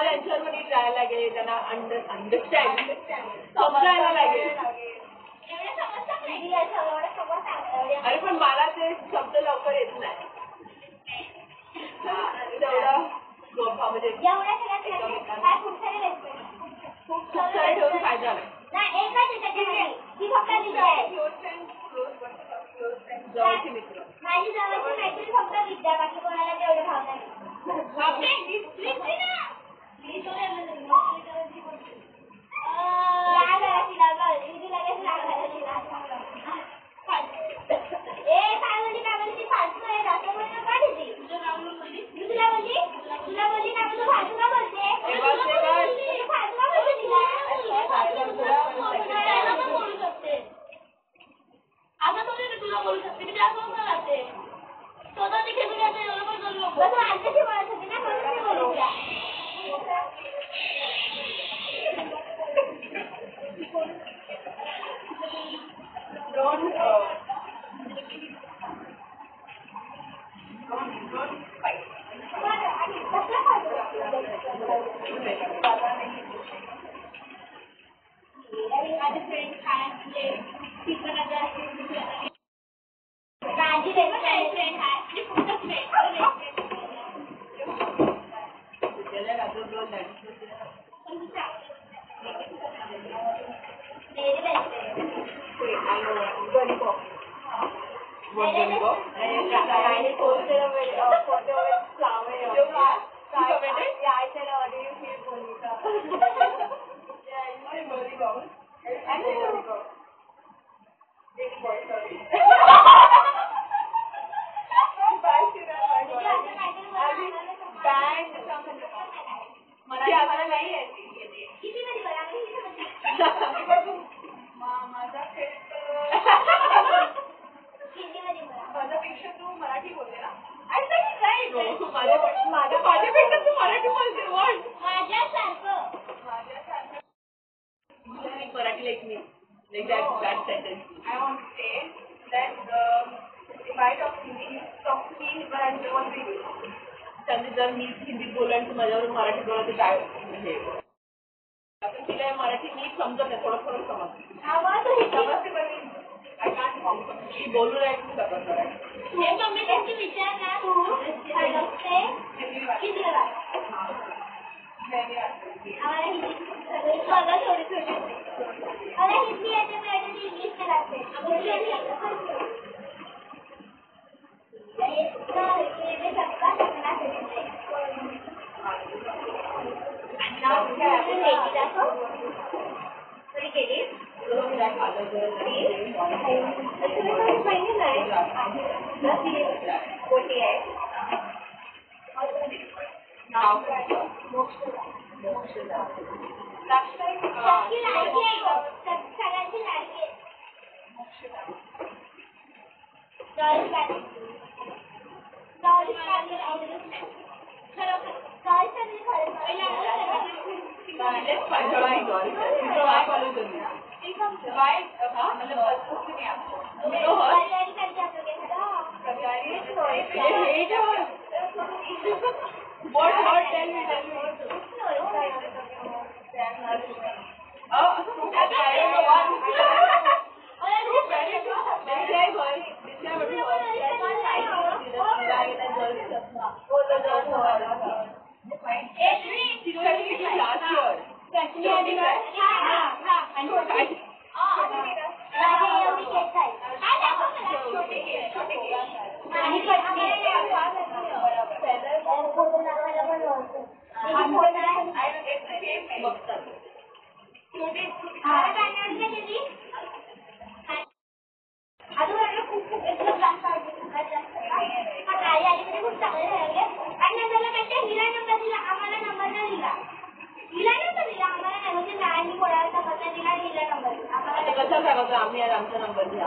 त्यांच्यावर जायला लागेल, त्यांना अंडरस्टँड समजायला लागेल. अरे पण मला ते शब्द लवकर येत नाही. तेवढा म्हणजे खूप सारे ठेवून फायदा नाही. जवळचे मित्र माझी जवळची मैत्रीण फक्त विद्या, बाकी कोणाला तेवढे भाव नाही. जर मी हिंदी बोलून माझ्यावर मराठी बोलत काय तिला मराठी नीट समजत नाही, थोडं थोडं समजते बोलू नाही शकत. आम्ही आमचा नंबर दिला.